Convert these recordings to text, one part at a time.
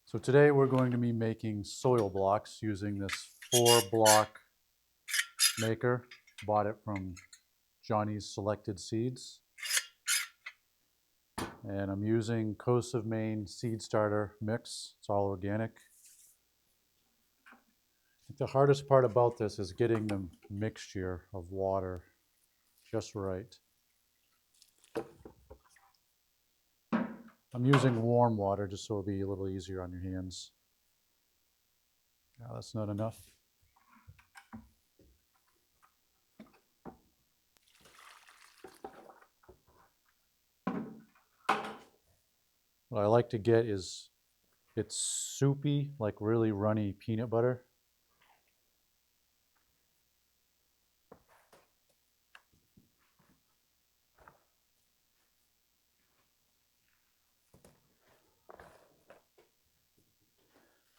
So today we're going to be making soil blocks using this 4-block maker. Bought it from Johnny's Selected Seeds. And I'm using Coast of Maine seed starter mix. It's all organic. I think the hardest part about this is getting the mixture of water just right. I'm using warm water just so it'll be a little easier on your hands. Yeah, that's not enough. What I like to get is it's soupy, like really runny peanut butter.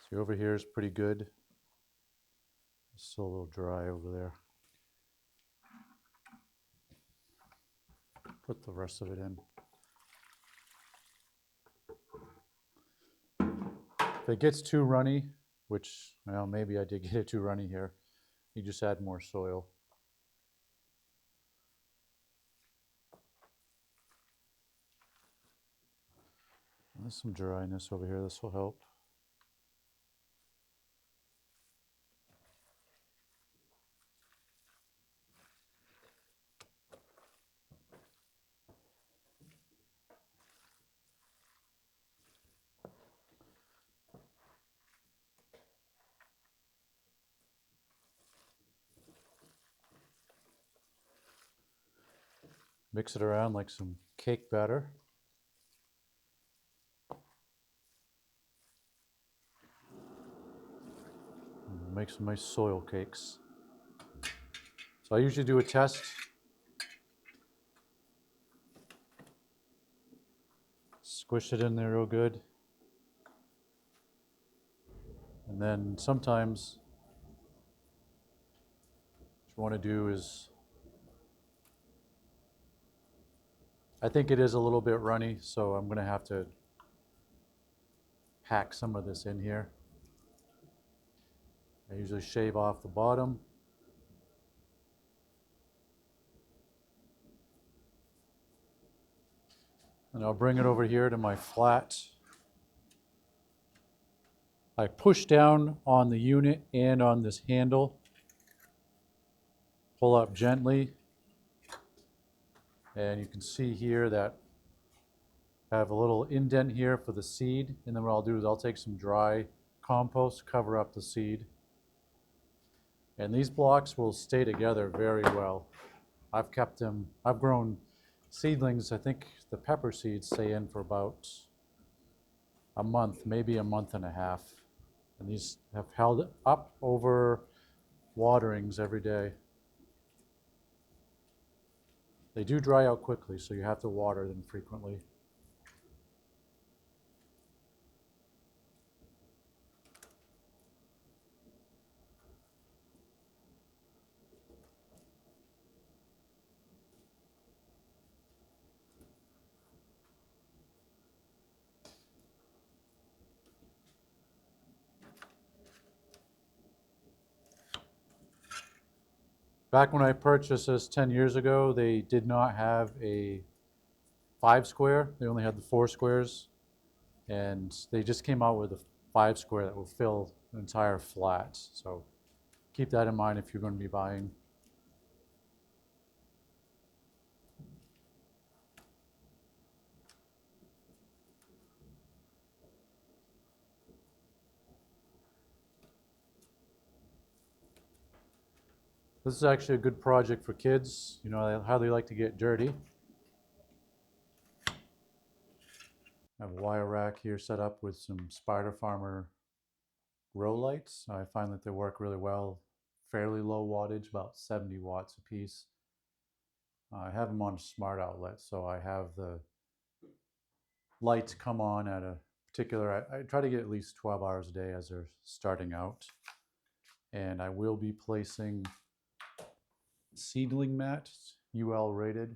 See, over here is pretty good. It's still a little dry over there. Put the rest of it in. If it gets too runny, which, well, maybe I did get it too runny here, you just add more soil. There's some dryness over here. This will help. Mix it around like some cake batter. And make some nice soil cakes. So I usually do a test. Squish it in there real good. And then sometimes what you want to do is, I think it is a little bit runny, so I'm going to have to pack some of this in here. I usually shave off the bottom. And I'll bring it over here to my flat. I push down on the unit and on this handle. Pull up gently. And you can see here that I have a little indent here for the seed. And then what I'll do is I'll take some dry compost, cover up the seed. And these blocks will stay together very well. I've kept them, I've grown seedlings. I think the pepper seeds stay in for about a month, maybe a month and a half. And these have held up over waterings every day. They do dry out quickly, so you have to water them frequently. Back when I purchased this 10 years ago, they did not have a 5 square. They only had the 4 squares. And they just came out with a 5 square that will fill an entire flat. So keep that in mind if you're going to be buying. This is actually a good project for kids. You know how they like to get dirty. I have a wire rack here set up with some Spider Farmer grow lights. I find that they work really well. Fairly low wattage, about 70 watts a piece. I have them on a smart outlet, so I have the lights come on at a particular, I try to get at least 12 hours a day as they're starting out. And I will be placing seedling mat, UL rated.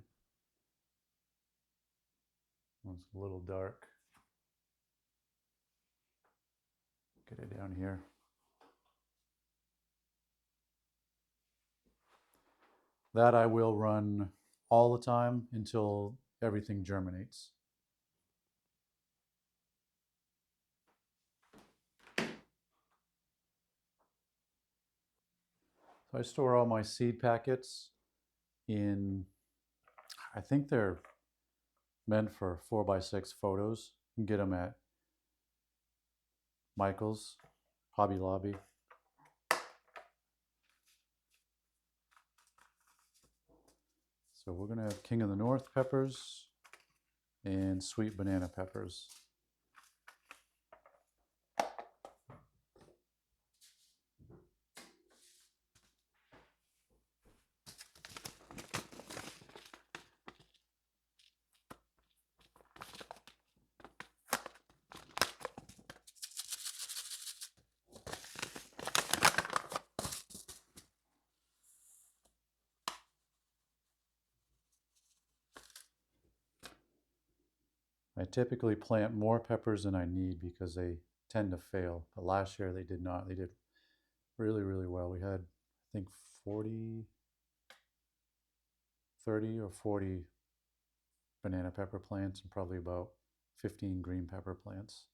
It's a little dark. Get it down here. That I will run all the time until everything germinates. So I store all my seed packets in, I think they're meant for 4x6 photos. You can get them at Michael's, Hobby Lobby. So we're gonna have King of the North peppers and sweet banana peppers. I typically plant more peppers than I need because they tend to fail. But last year they did not. They did really, really well. We had, I think, 30 or 40 banana pepper plants and probably about 15 green pepper plants.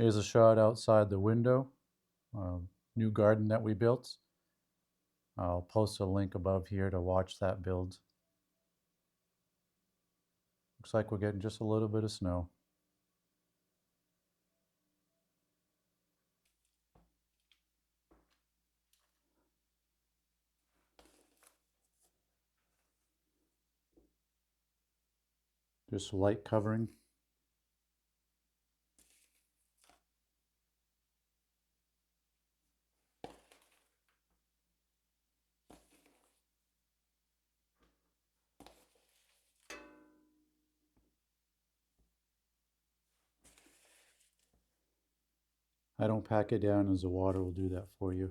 Here's a shot outside the window, new garden that we built. I'll post a link above here to watch that build. Looks like we're getting just a little bit of snow. Just light covering. I don't pack it down as the water will do that for you.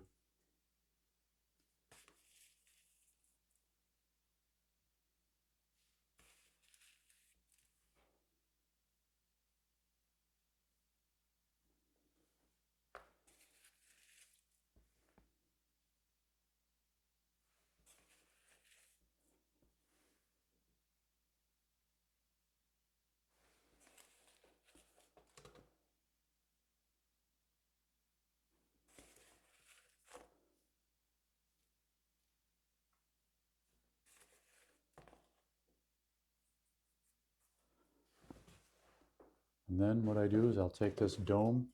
And then what I do is I'll take this dome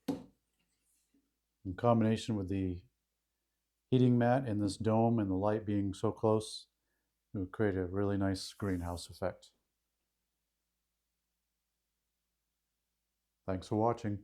in combination with the heating mat and this dome and the light being so close, it would create a really nice greenhouse effect. Thanks for watching.